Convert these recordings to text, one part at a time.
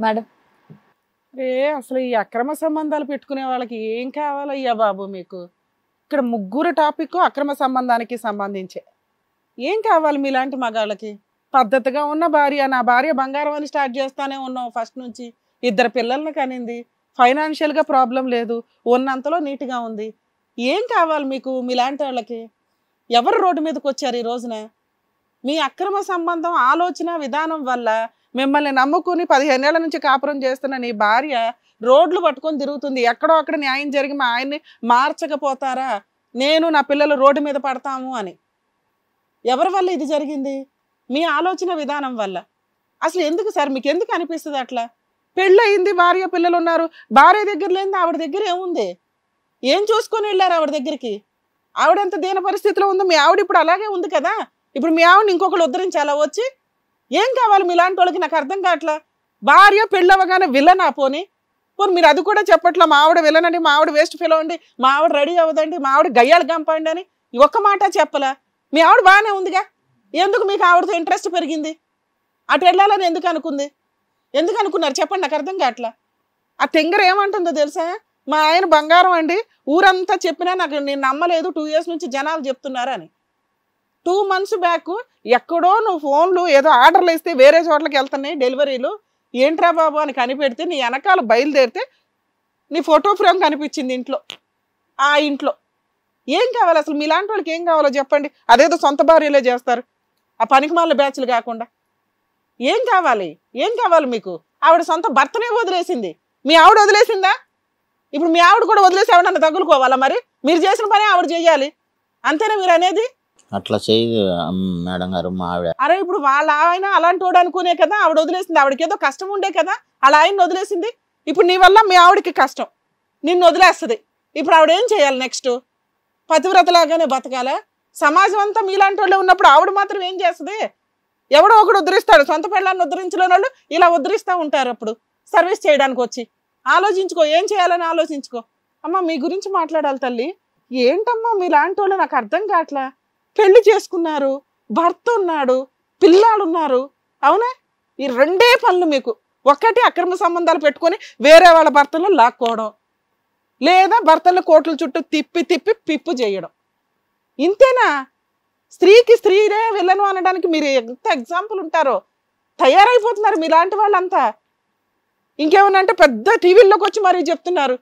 Madam. అసలు ఈ అక్రమ సంబంధాలు పెట్టుకునే వాళ్ళకి ఏం కావాలయ్యా బాబు మీకు? ఇక్కడ ముగ్గురు టాపిక్ అక్రమ సంబంధానికి సంబంధించే. ఏం కావాలి మీలాంటి మగాళ్ళకి? పద్ధతిగా ఉన్న భార్య, నా భార్య బంగారం అని స్టార్ట్ చేస్తానే ఉన్నావు ఫస్ట్ నుంచి. 2 పిల్లల్ని కనింది, ఫైనాన్షియల్గా ప్రాబ్లం లేదు, ఉన్నంతలో నీట్గా ఉంది. ఏం కావాలి మీకు మీలాంటి వాళ్ళకి? ఎవరు రోడ్డు మీదకి వచ్చారు ఈ రోజున? మీ అక్రమ సంబంధం ఆలోచన విధానం వల్ల మిమ్మల్ని నమ్ముకుని 15 ఏళ్ల నుంచి కాపురం చేస్తున్న నీ భార్య రోడ్లు పట్టుకొని తిరుగుతుంది. ఎక్కడో అక్కడ న్యాయం జరిగి మా ఆయన్ని మార్చకపోతారా, నేను నా పిల్లలు రోడ్డు మీద పడతాము అని. ఎవరి వల్ల ఇది జరిగింది? మీ ఆలోచన విధానం వల్ల. అసలు ఎందుకు సార్, మీకు ఎందుకు అనిపిస్తుంది అట్లా? పెళ్ళయింది, భార్య పిల్లలు ఉన్నారు, భార్య దగ్గర లేని ఆవిడ దగ్గర ఏముంది? ఏం చూసుకొని వెళ్ళారు ఆవిడ దగ్గరికి? ఆవిడెంత దీన పరిస్థితిలో ఉందో మీ ఆవిడ ఇప్పుడు అలాగే ఉంది కదా. ఇప్పుడు మీ ఆవిడని ఇంకొకరు ఉద్ధరించాలా వచ్చి? ఏం కావాలి మీలాంటి వాళ్ళకి? నాకు అర్థం కావట్లా. భార్య పెళ్ళవగానే విలనా? పోనీ మీరు అది కూడా చెప్పట్లా, మా ఆవిడ విలన్ అండి, మా ఆవిడ వేస్ట్ ఫెలో అండి, మా ఆవిడ రెడీ అవ్వదండి, మా ఆవిడ గయ్యాలు గంపండి అని ఒక్క మాట చెప్పలా? మీ ఆవిడ బాగానే ఉందిగా, ఎందుకు మీకు ఆవిడతో ఇంట్రెస్ట్ పెరిగింది? అటు వెళ్ళాలని ఎందుకు అనుకుంది? ఎందుకు అనుకున్నారు చెప్పండి, నాకు అర్థం కావట్లా. ఆ తెంగర ఏమంటుందో తెలుసా? మా ఆయన బంగారం అండి, ఊరంతా చెప్పినా నాకు నేను నమ్మలేదు, 2 years నుంచి జనాలు చెప్తున్నారని. 2 months బ్యాక్ ఎక్కడో నువ్వు ఫోన్లు ఏదో ఆర్డర్లు ఇస్తే వేరే చోట్లకి వెళ్తున్నాయి డెలివరీలు, ఏంట్రా బాబు అని కనిపెడితే నీ వెనకాల బయలుదేరితే నీ ఫోటో ఫ్రేమ్ కనిపించింది ఇంట్లో. ఆ ఇంట్లో ఏం కావాలి అసలు? మీలాంటి వాళ్ళకి ఏం కావాలో చెప్పండి. అదేదో సొంత భార్యలే చేస్తారు, ఆ పనికిమాల బ్యాచ్లు కాకుండా. ఏం కావాలి? ఏం కావాలి మీకు? ఆవిడ సొంత భర్తనే వదిలేసింది, మీ ఆవిడ వదిలేసిందా? ఇప్పుడు మీ ఆవిడ కూడా వదిలేసి ఆవిడన్నా తగులుకోవాలా? మరి మీరు చేసిన పని ఆవిడ చేయాలి, అంతేనా మీరు అనేది? అట్లా చేయదు మేడం గారు మా ఆవిడ. అరే ఇప్పుడు వాళ్ళ ఆయన అలాంటి వాడు అనుకునే కదా ఆవిడ వదిలేసింది. ఆవిడకి ఏదో కష్టం ఉండే కదా అలా ఆయన వదిలేసింది. ఇప్పుడు నీ వల్ల మీ ఆవిడకి కష్టం, నిన్ను వదిలేస్తుంది. ఇప్పుడు ఆవిడ ఏం చేయాలి నెక్స్ట్? పతివ్రతలాగానే బతకాలా? సమాజం అంతా మీలాంటి వాళ్ళు ఉన్నప్పుడు ఆవిడ మాత్రం ఏం చేస్తుంది? ఎవడో ఒకడు ఉద్ధరిస్తాడు. సొంత పెళ్ళాన్ని ఉద్ధరించలేని వాళ్ళు ఇలా ఉద్ధరిస్తూ ఉంటారు. అప్పుడు సర్వీస్ చేయడానికి వచ్చి ఆలోచించుకో, ఏం చేయాలని ఆలోచించుకో. అమ్మ మీ గురించి మాట్లాడాలి తల్లి. ఏంటమ్మా మీలాంటి వాళ్ళు? నాకు అర్థం కావట్లా. పెళ్లి చేసుకున్నారు, భర్త ఉన్నాడు, పిల్లాడు ఉన్నారు, అవునా? ఈ 2 పనులు మీకు. ఒకటి అక్రమ సంబంధాలు పెట్టుకొని వేరే వాళ్ళ భర్తలు లాక్కోవడం, లేదా భర్తలు కోట్ల చుట్టూ తిప్పి తిప్పి పిప్పు చేయడం. ఇంతేనా? స్త్రీకి స్త్రీనే విలను అనడానికి మీరు ఎంత ఎగ్జాంపుల్ ఉంటారో తయారైపోతున్నారు మీలాంటి వాళ్ళంతా. ఇంకేమన్నా అంటే పెద్ద టీవీల్లోకి వచ్చి మరీ చెప్తున్నారు,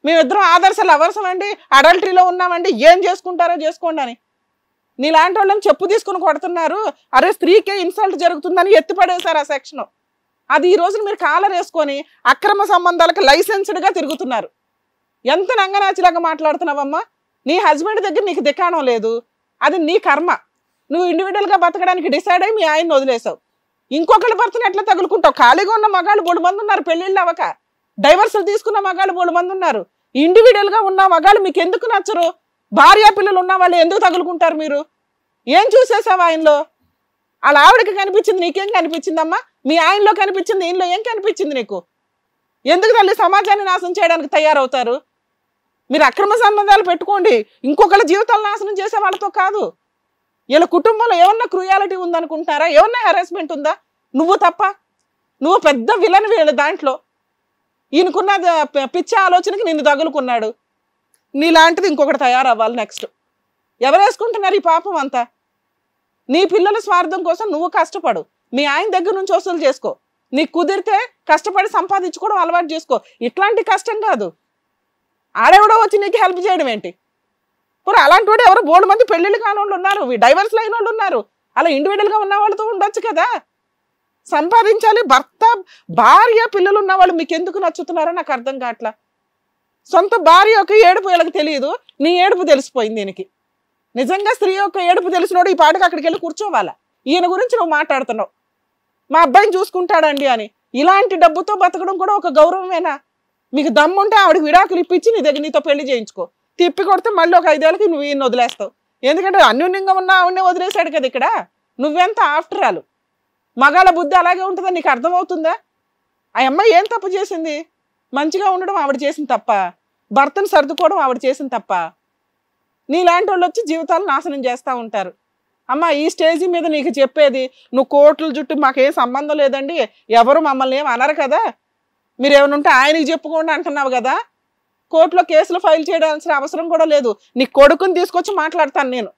మేమిద్దరం ఆదర్శాలు అవర్సం అండి, అడల్టరీలో ఉన్నామండి, ఏం చేసుకుంటారో చేసుకోండి అని. నీలాంటి వాళ్ళని చెప్పు తీసుకుని కొడుతున్నారు. అరే స్త్రీకే ఇన్సల్ట్ జరుగుతుందని ఎత్తిపడేశారు ఆ సెక్షన్. అది ఈ రోజున మీరు కాలర్ వేసుకొని అక్రమ సంబంధాలకు లైసెన్స్డ్గా తిరుగుతున్నారు. ఎంత నంగనాచిలాగా మాట్లాడుతున్నావమ్మా? నీ హస్బెండ్ దగ్గర నీకు దికాణం లేదు, అది నీ కర్మ. నువ్వు ఇండివిజువల్గా బతకడానికి డిసైడ్ అయ్యి మీ ఆయన్ని వదిలేసావు. ఇంకొకళ్ళ భర్తను ఎట్లా తగులుకుంటావు? ఖాళీగా ఉన్న మగాళ్ళు 3 మంది ఉన్నారు, పెళ్ళిళ్ళు అవ్వక డైవర్సులు తీసుకున్న మగాళ్ళు 3 మంది ఉన్నారు. ఇండివిజువల్గా ఉన్న మగాళ్ళు మీకు ఎందుకు నచ్చరు? భార్య పిల్లలు ఉన్న వాళ్ళు ఎందుకు తగులుకుంటారు మీరు? ఏం చూసేసావు ఆయనలో? వాళ్ళ ఆవిడకి కనిపించింది, నీకేం కనిపించిందమ్మా? మీ ఆయనలో కనిపించింది, ఈయనలో ఏం కనిపించింది నీకు? ఎందుకు తల్లి సమాజాన్ని నాశనం చేయడానికి తయారవుతారు? మీరు అక్రమ సంబంధాలు పెట్టుకోండి, ఇంకొకళ్ళ జీవితాలు నాశనం చేసే వాళ్ళతో కాదు. వీళ్ళ కుటుంబంలో ఏమన్నా క్రూయాలిటీ ఉందనుకుంటున్నారా? ఏమన్నా హెరాస్మెంట్ ఉందా? నువ్వు తప్ప. నువ్వు పెద్ద విలన్ వీళ్ళ దాంట్లో. ఈయనకున్న పిచ్చి ఆలోచనకి నిన్ను తగులుకున్నాడు. నీలాంటిది ఇంకొకటి తయారవ్వాలి నెక్స్ట్. ఎవరు వేసుకుంటున్నారు ఈ పాపం అంతా? నీ పిల్లల స్వార్థం కోసం నువ్వు కష్టపడు, మీ ఆయన దగ్గర నుంచి వసూలు చేసుకో, నీకు కుదిరితే కష్టపడి సంపాదించుకోవడం అలవాటు చేసుకో. ఇట్లాంటి కష్టం కాదు. ఆడెవడో వచ్చి నీకు హెల్ప్ చేయడం ఏంటి? ఇప్పుడు అలాంటి వాడు ఎవరో 3 మంది పెళ్ళిళ్ళు కాని వాళ్ళు ఉన్నారు, డైవర్స్లు అయిన వాళ్ళు ఉన్నారు. అలా ఇండివిజువల్గా ఉన్న వాళ్ళతో ఉండొచ్చు కదా. సంపాదించాలి. భర్త భార్య పిల్లలు ఉన్న వాళ్ళు మీకు ఎందుకు నచ్చుతున్నారో నాకు అర్థం కావట్లా. సొంత భార్య యొక్క ఏడుపు వీళ్ళకి తెలియదు, నీ ఏడుపు తెలిసిపోయింది దీనికి. నిజంగా స్త్రీ యొక్క ఏడుపు తెలిసినోడు ఈ పాటకు అక్కడికి వెళ్ళి కూర్చోవాలా. ఈయన గురించి నువ్వు మాట్లాడుతున్నావు, మా అబ్బాయిని చూసుకుంటాడండి అని. ఇలాంటి డబ్బుతో బతకడం కూడా ఒక గౌరవమేనా? మీకు దమ్ముంటే ఆవిడకి విడాకులు ఇప్పించి నీ దగ్గర నీతో పెళ్లి చేయించుకో. తిప్పి కొడితే మళ్ళీ ఒక 5 ఏళ్ళకి నువ్వు ఈయన వదిలేస్తావు. ఎందుకంటే అన్యోన్యంగా ఉన్న ఆవిడనే వదిలేశాడు కదా ఇక్కడ. నువ్వెంత ఆఫ్టర్ ఆల్. మగాళ్ళ బుద్ధి అలాగే ఉంటుందని నీకు అర్థమవుతుందా? ఆ అమ్మాయి ఏం తప్పు చేసింది? మంచిగా ఉండడం ఆవిడ చేసిన తప్ప, భర్తను సర్దుకోవడం ఆవిడ చేసిన తప్ప. నీలాంటి వాళ్ళు వచ్చి జీవితాలు నాశనం చేస్తూ ఉంటారు. అమ్మ ఈ స్టేజ్ మీద నీకు చెప్పేది, నువ్వు కోర్టుల చుట్టూ మాకేం సంబంధం లేదండి, ఎవరు మమ్మల్ని ఏం అనరు కదా, మీరు ఏమైనా ఉంటే ఆయనకి చెప్పుకోండి అంటున్నావు కదా, కోర్టులో కేసులు ఫైల్ చేయాల్సిన అవసరం కూడా లేదు. నీ కొడుకుని తీసుకొచ్చి మాట్లాడతాను నేను.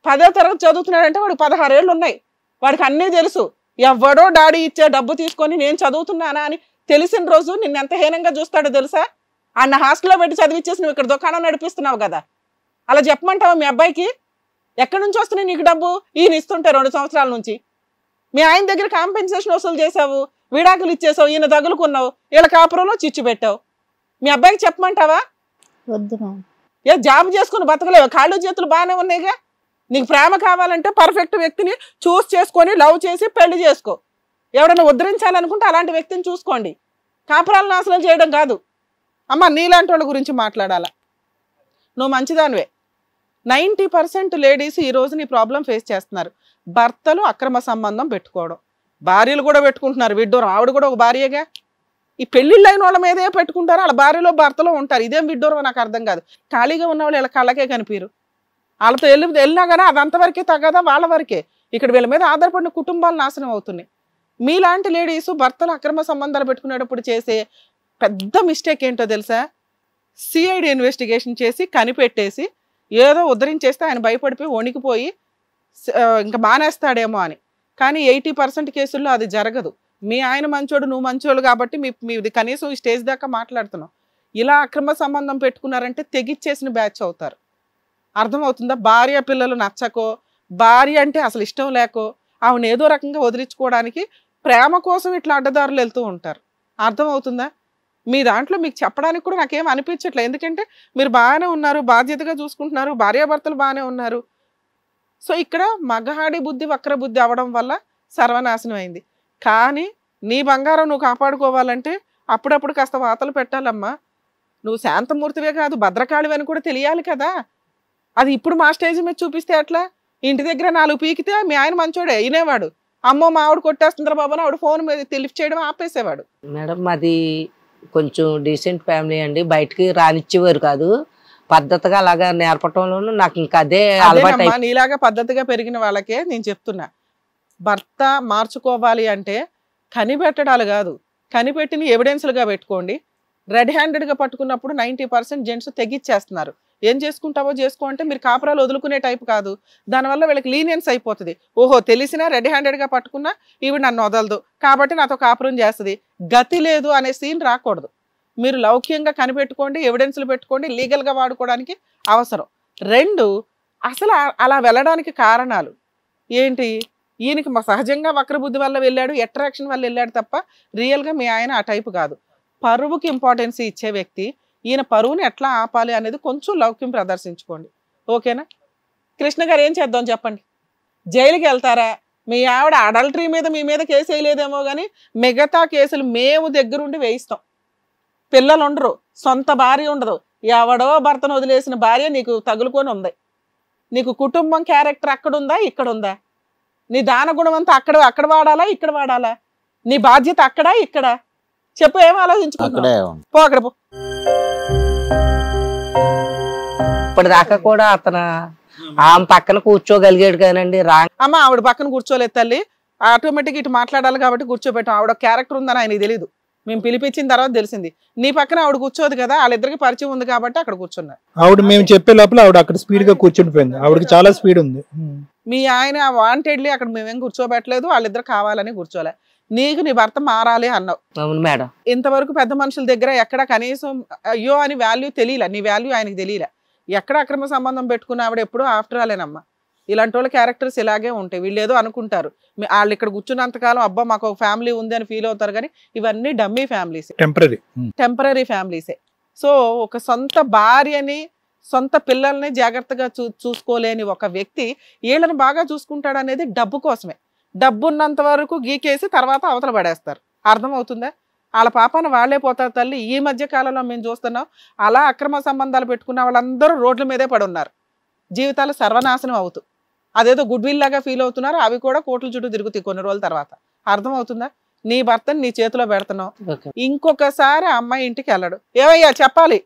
10వ తరగతి చదువుతున్నాడంటే వాడికి 16 ఏళ్ళు ఉన్నాయి, వాడికి అన్నీ తెలుసు. ఎవడో డాడీ ఇచ్చే డబ్బు తీసుకొని నేను చదువుతున్నానా అని తెలిసిన రోజు నిన్ను ఎంత హీనంగా చూస్తాడో తెలుసా? అన్న హాస్టల్లో పెట్టి చదివిచ్చేసి నువ్వు ఇక్కడ దుకాణం నడిపిస్తున్నావు కదా, అలా చెప్పమంటావా మీ అబ్బాయికి? ఎక్కడి నుంచి వస్తున్నాయి నీకు డబ్బు? ఈయన ఇస్తుంటే 2 సంవత్సరాల నుంచి మీ ఆయన దగ్గర కాంపెన్సేషన్ వసూలు చేసావు, విడాకులు ఇచ్చేసావు, ఈయన తగులుకున్నావు, వీళ్ళ కాపురంలో చిచ్చు పెట్టావు. మీ అబ్బాయికి చెప్పమంటావా? వద్దు మ్యామ్. ఏ జాబ్ చేసుకుని బతకలేవు, కాళ్ళు చేతులు బాగానే ఉన్నాయిగా. నీకు ప్రేమ కావాలంటే పర్ఫెక్ట్ వ్యక్తిని చూస్ చేసుకొని లవ్ చేసి పెళ్లి చేసుకో. ఎవడన్నా ఉద్ధరించాలనుకుంటే అలాంటి వ్యక్తిని చూసుకోండి, కాపురాలను నాశనం చేయడం కాదు. అమ్మ నీలాంటి వాళ్ళ గురించి మాట్లాడాలా? నువ్వు మంచిదానివే. 90% లేడీస్ ఈ రోజు నీ ప్రాబ్లం ఫేస్ చేస్తున్నారు. భర్తలు అక్రమ సంబంధం పెట్టుకోవడం, భార్యలు కూడా పెట్టుకుంటున్నారు. విడ్డూరం, ఆవిడ కూడా ఒక భార్యగా. ఈ పెళ్ళిళ్ళు అయిన వాళ్ళ మీదే పెట్టుకుంటారు, వాళ్ళ భార్యలో భర్తలో ఉంటారు. ఇదేం విడ్డూరం నాకు అర్థం కాదు. ఖాళీగా ఉన్న వాళ్ళు వీళ్ళ కళ్ళకే కనిపించరు. వాళ్ళతో వెళ్ళినా కానీ అది అంతవరకే తగ్గదా, వాళ్ళ వరకే. ఇక్కడ వీళ్ళ మీద ఆధారపడిన కుటుంబాలు నాశనం అవుతున్నాయి. మీలాంటి లేడీస్ భర్తలు అక్రమ సంబంధాలు పెట్టుకునేటప్పుడు చేసే పెద్ద మిస్టేక్ ఏంటో తెలుసా? సిఐడి ఇన్వెస్టిగేషన్ చేసి కనిపెట్టేసి ఏదో ఉద్ధరించేస్తే ఆయన భయపడిపోయి వణికిపోయి ఇంకా మానేస్తాడేమో అని. కానీ 80% కేసుల్లో అది జరగదు. మీ ఆయన మంచోడు, నువ్వు మంచోడు కాబట్టి మీది కనీసం ఈ స్టేజ్ దాకా మాట్లాడుతున్నావు. ఇలా అక్రమ సంబంధం పెట్టుకున్నారంటే తెగిచ్చేసిన బ్యాచ్ అవుతారు. అర్థమవుతుందా? భార్య పిల్లలు నచ్చకో, భార్య అంటే అసలు ఇష్టం లేకో, ఆవిడ ఏదో రకంగా వదిలించుకోవడానికి ప్రేమ కోసం ఇట్లా అడ్డదారులు వెళ్తూ ఉంటారు. అర్థమవుతుందా? మీ దాంట్లో మీకు చెప్పడానికి కూడా నాకేం అనిపించట్లేదు. ఎందుకంటే మీరు బాగానే ఉన్నారు, బాధ్యతగా చూసుకుంటున్నారు, భార్యాభర్తలు బాగానే ఉన్నారు. సో ఇక్కడ మగహాడి బుద్ధి వక్ర బుద్ధి అవ్వడం వల్ల సర్వనాశనం అయింది. కానీ నీ బంగారం నువ్వు కాపాడుకోవాలంటే అప్పుడప్పుడు కాస్త వాతలు పెట్టాలమ్మా. నువ్వు శాంతమూర్తివే కాదు, భద్రకాళివి అని కూడా తెలియాలి కదా. అది ఇప్పుడు మా స్టేజ్ మీద చూపిస్తే అట్లా? ఇంటి దగ్గర 4 పీకితే మీ ఆయన మంచోడే వినేవాడు. అమ్మో మా ఆవిడ కొట్టేస్తుందిరా బాబు అని ఆవిడ ఫోన్ మీద లిఫ్ట్ చేయడం ఆపేసేవాడు. మేడం మాది కొంచెం డీసెంట్ ఫ్యామిలీ అండి, బయటికి రానిచ్చేవారు కాదు. పద్ధతిగా అలాగా నేర్పటంలోనూ నాకు ఇంకా అదే అలవాటు. నీలాగా పద్ధతిగా పెరిగిన వాళ్ళకే నేను చెప్తున్నా, భర్త మార్చుకోవాలి అంటే కనిపెట్టడాలు కాదు, కనిపెట్టిన ఎవిడెన్స్లుగా పెట్టుకోండి. రెడ్ హ్యాండెడ్గా పట్టుకున్నప్పుడు 90% జెంట్స్ తెగిచ్చేస్తున్నారు. ఏం చేసుకుంటావో చేసుకో అంటే మీరు కాపురాలు వదులుకునే టైప్ కాదు. దానివల్ల వీళ్ళకి లీనియన్స్ అయిపోతుంది. ఓహో తెలిసినా రెడ్ హ్యాండెడ్గా పట్టుకున్నా ఈవిడ నన్ను వదలదు కాబట్టి నాతో కాపురం చేస్తుంది, గతి లేదు అనే సీన్ రాకూడదు. మీరు లౌక్యంగా కనిపెట్టుకోండి, ఎవిడెన్స్లు పెట్టుకోండి, లీగల్గా వాడుకోవడానికి అవసరం. 2 అసలు అలా వెళ్ళడానికి కారణాలు ఏంటి? ఈయనకి సహజంగా వక్రబుద్ధి వల్ల వెళ్ళాడు, అట్రాక్షన్ వల్ల వెళ్ళాడు తప్ప రియల్గా మీ ఆయన ఆ టైపు కాదు. పరువుకి ఇంపార్టెన్స్ ఇచ్చే వ్యక్తి. ఈయన పరువుని ఎట్లా ఆపాలి అనేది కొంచెం లౌక్యం ప్రదర్శించుకోండి, ఓకేనా? కృష్ణ గారు ఏం చేద్దాం చెప్పండి? జైలుకి వెళ్తారా? మీ ఆవిడ అడల్టరీ మీద మీ మీద కేసు వేయలేదేమో కానీ మిగతా కేసులు మేము దగ్గరుండి వేయిస్తాం. పిల్లలు ఉండరు, సొంత భార్య ఉండదు, ఎవడో భర్తను వదిలేసిన భార్య నీకు తగులుకొని ఉంది. నీకు కుటుంబం క్యారెక్టర్ అక్కడుందా ఇక్కడుందా? నీ దాన గుణం అంతా అక్కడ వాడాలా ఇక్కడ వాడాలా? నీ బాధ్యత అక్కడా ఇక్కడ? చెప్పు, ఏం ఆలోచించుకుంటున్నావు? పో అక్కడ పో. ఇప్పటిదాకా కూడా అతను ఆమె పక్కన కూర్చోగలిగాడు కానండి. అమ్మ ఆవిడ పక్కన కూర్చోలేదు తల్లి, ఆటోమేటిక్ ఇటు మాట్లాడాలి కాబట్టి కూర్చోబెట్టాం. ఆవిడ క్యారెక్టర్ ఉందని ఆయనకి తెలియదు, మేము పిలిపించిన తర్వాత తెలిసింది. నీ పక్కన ఆవిడ కూర్చోదు కదా, వాళ్ళిద్దరికి పరిచయం ఉంది కాబట్టి అక్కడ కూర్చున్నారు. ఆవిడ మేము చెప్పే లోపల ఆవిడ అక్కడ స్పీడ్ గా కూర్చుండిపోయింది. ఆవిడకి చాలా స్పీడ్ ఉంది. మీ ఆయన వాంటెడ్లీ అక్కడ మేమేం కూర్చోబెట్టలేదు, వాళ్ళిద్దరు కావాలని కూర్చోలే. నీకు నీ భర్త మారాలి అన్నావు. అవును మేడం. ఇంతవరకు పెద్ద మనుషుల దగ్గర ఎక్కడ కనీసం అయ్యో అని వాల్యూ తెలియలే, నీ వాల్యూ ఆయనకి తెలియలే. ఎక్కడ అక్రమ సంబంధం పెట్టుకున్న ఆవిడ ఎప్పుడూ ఆఫ్టర్ ఆలేనమ్మా. ఇలాంటి వాళ్ళ క్యారెక్టర్స్ ఇలాగే ఉంటాయి. వీళ్ళు ఏదో అనుకుంటారు, వాళ్ళు ఇక్కడ కూర్చున్నంతకాలం అబ్బా మాకు ఒక ఫ్యామిలీ ఉంది అని ఫీల్ అవుతారు. కానీ ఇవన్నీ డమ్మీ ఫ్యామిలీస్, టెంపరీ ఫ్యామిలీసే. సో ఒక సొంత భార్యని సొంత పిల్లల్ని జాగ్రత్తగా చూసుకోలేని ఒక వ్యక్తి వీళ్ళని బాగా చూసుకుంటాడు అనేది డబ్బు కోసమే. డబ్బు ఉన్నంత వరకు గీకేసి తర్వాత అవతల పడేస్తారు. అర్థమవుతుందా? వాళ్ళ పాపాన వాళ్లే పోతారు తల్లి. ఈ మధ్య కాలంలో మేము చూస్తున్నాం, అలా అక్రమ సంబంధాలు పెట్టుకున్న వాళ్ళందరూ రోడ్ల మీదే పడున్నారు, జీవితాలు సర్వనాశనం అవుతూ. అదేదో గుడ్ విల్ లాగా ఫీల్ అవుతున్నారు, అవి కూడా కోట్ల చుట్టూ తిరుగుతాయి కొన్ని రోజుల తర్వాత. అర్థమవుతుందా? నీ భర్తని నీ చేతిలో పెడుతున్నావు, ఇంకొకసారి అమ్మాయి ఇంటికి వెళ్ళడు. ఏమయ్యా చెప్పాలి,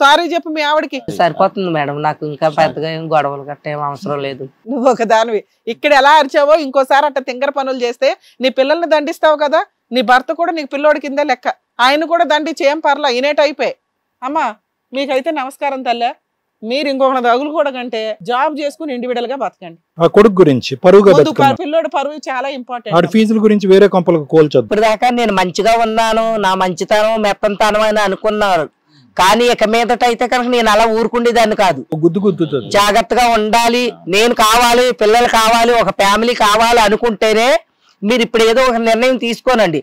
సారీ చెప్పు మీ ఆవిడకి. సరిపోతుంది మేడం, నాకు ఇంకా పెద్దగా ఏం గొడవలు గట్ట ఏం అవసరం లేదు. నువ్వు ఒక దానివి, ఇక్కడ ఎలా అరిచావో ఇంకోసారి అట్ట తింగర పనులు చేస్తే నీ పిల్లల్ని దండిస్తావు కదా. నీ భర్త కూడా నీకు పిల్లోడి కిందే లెక్క, ఆయన కూడా దండించి ఏం పర్లా, ఇనేట్ అయిపోయి. అమ్మా మీకైతే నమస్కారం తల్లే. మీరు ఇంకొక దగులు కూడా కంటే జాబ్ చేసుకుని ఇండివిడువల్ గా బతకండి. ఆ కొడుకు గురించి పిల్లోడు పరువు చాలా ఇంపార్టెంట్. ఆడి ఫీజుల గురించి వేరే కంపలకు కోల్చొద్దు. ఇప్పుడు దాకా నేను మంచిగా ఉన్నాను, నా మంచితనం మెత్తంతనం అని అనుకున్నారు, కానీ ఇక మీదట అయితే కనుక నేను అలా ఊరుకుండేదాన్ని కాదు. గుద్దుతుంది. జాగ్రత్తగా ఉండాలి, నేను కావాలి, పిల్లలు కావాలి, ఒక ఫ్యామిలీ కావాలి అనుకుంటేనే మీరు ఇప్పుడు ఏదో ఒక నిర్ణయం తీసుకోనండి.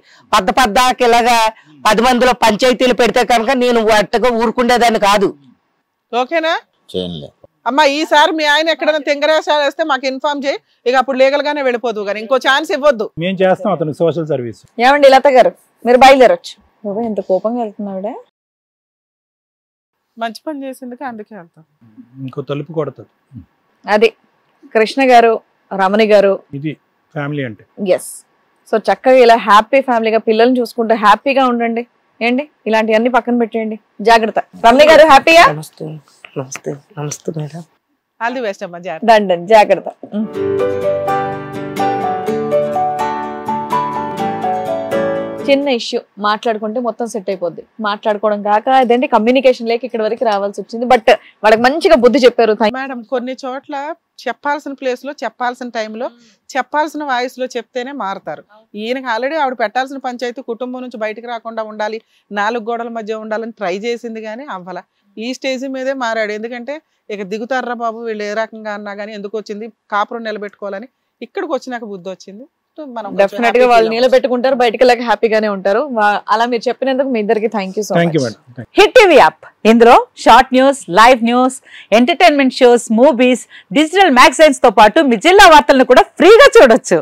పద్దాకి ఇలాగా 10 మందిలో పంచాయతీలు పెడితే కనుక నేను వాటిగా ఊరుకుండేదాన్ని కాదు. ఓకేనా చేయనులే అమ్మా, ఈసారి మీ ఆయన ఎక్కడైనా తింగరేసాలు వేస్తే మాకు ఇన్ఫార్మ్ చేయి, ఇక అప్పుడు లీగల్ గానే వెళ్ళిపోదు, కానీ ఇంకో ఛాన్స్ ఇవ్వద్దు. మేము చేస్తాం అతనికి సోషల్ సర్వీస్. ఏమండి లత గారు, మీరు బయలుదేరొచ్చు. బాబా ఎంత కోపంగా వెళ్తున్నావిడ. మంచి పని చేసింది అందుకే వెళ్తాం. ఇంకో తలుపు కొడతాడు. అది కృష్ణ గారు, రమణి గారు, ఇది ఫ్యామిలీ అంటే. ఎస్. సో చక్కగా ఇలా హ్యాపీ ఫ్యామిలీగా పిల్లల్ని చూసుకుంటూ హ్యాపీగా ఉండండి. ఏంటి ఇలాంటివన్నీ పక్కన పెట్టేయండి. జాగ్రత్త. రమణి గారు హ్యాపీగా. నమస్తే నమస్తే నమస్తే మేడం. ఆల్ ది బెస్ట్ అమ్మా. డండి జాగ్రత్త. చిన్న ఇష్యూ మాట్లాడుకుంటే మొత్తం సెట్ అయిపోద్ది. మాట్లాడుకోవడం కాక అదేంటి కమ్యూనికేషన్ లేక ఇక్కడ వరకు రావాల్సి వచ్చింది. బట్ వాళ్ళకి మంచిగా బుద్ధి చెప్పారు మేడం. కొన్ని చోట్ల చెప్పాల్సిన ప్లేస్ లో చెప్పాల్సిన టైంలో చెప్పాల్సిన వాయిస్ లో చెప్తేనే మారుతారు. ఈయనకి ఆల్రెడీ ఆవిడ పెట్టాల్సిన పంచాయతీ కుటుంబం నుంచి బయటకు రాకుండా ఉండాలి, 4 గోడల మధ్య ఉండాలని ట్రై చేసింది, కానీ అవ్వాల. ఈ స్టేజ్ మీదే మారాడు. ఎందుకంటే ఇక దిగుతారా బాబు వీళ్ళు ఏ రకంగా అన్నా కానీ ఎందుకు వచ్చింది, కాపురం నిలబెట్టుకోవాలని ఇక్కడికి వచ్చినాక బుద్ధి వచ్చింది. డెఫినెట్ గా వాళ్ళు నిలబెట్టుకుంటారు, బయటకు వెళ్ళక హ్యాపీగానే ఉంటారు. అలా మీరు చెప్పినందుకు మీ ఇద్దరికి thank you so much. Hit TV app, ఇందులో short news, live news, entertainment shows, movies, digital magazines తో పాటు మీ జిల్లా వార్తలను కూడా ఫ్రీగా చూడొచ్చు.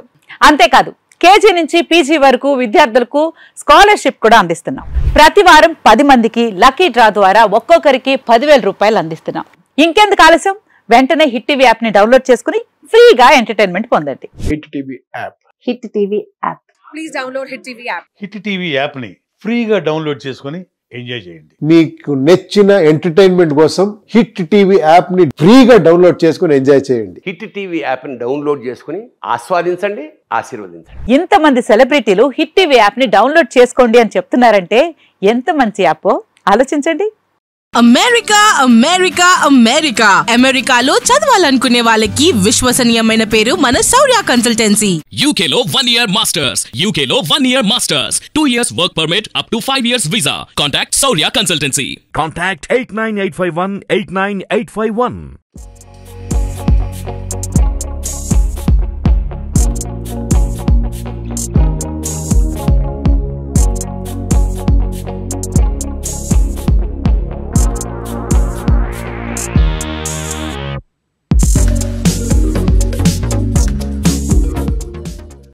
అంతేకాదు కేజీ నుంచి పీజీ వరకు విద్యార్థులకు స్కాలర్షిప్ కూడా అందిస్తున్నాం. ప్రతి వారం 10 మందికి లక్కీ డ్రా ద్వారా ఒక్కొక్కరికి 10,000 రూపాయలు అందిస్తున్నాం. ఇంకెందుకు ఆలస్యం, వెంటనే హిట్ టీవీ యాప్ ని డౌన్లోడ్ చేసుకుని ఫ్రీగా ఎంటర్టైన్మెంట్ పొందండి. Hit TV app. Hit TV app. Please download hit TV app. Hit TV app ని ఫ్రీగా డౌన్లోడ్ చేసుకొని ఎంజాయ్ చేయండి. మీకు నచ్చిన ఎంటర్టైన్మెంట్ కోసం హిట్ టీవీ యాప్ ని ఫ్రీగా డౌన్లోడ్ చేసుకొని ఎంజాయ్ చేయండి. హిట్ టీవీ యాప్ ని డౌన్లోడ్ చేసుకుని ఆస్వాదించండి, ఆశీర్వదించండి. ఇంతమంది సెలబ్రిటీలు హిట్ టీవీ యాప్ ని డౌన్లోడ్ చేసుకోండి అని చెప్తున్నారంటే ఎంత మంచి యాప్ ఆలోచించండి. అమెరికా అమెరికా అమెరికా అమెరికాలో చదవాలనుకునే వాళ్ళకి విశ్వసనీయమైన పేరు మన శౌర్య కన్సల్టెన్సీ. యూకేలో 1 year masters, యూకేలో 1 year masters, 2 years work permit up to 5 years visa. Contact Saurya Consultancy. Contact 89851 89851.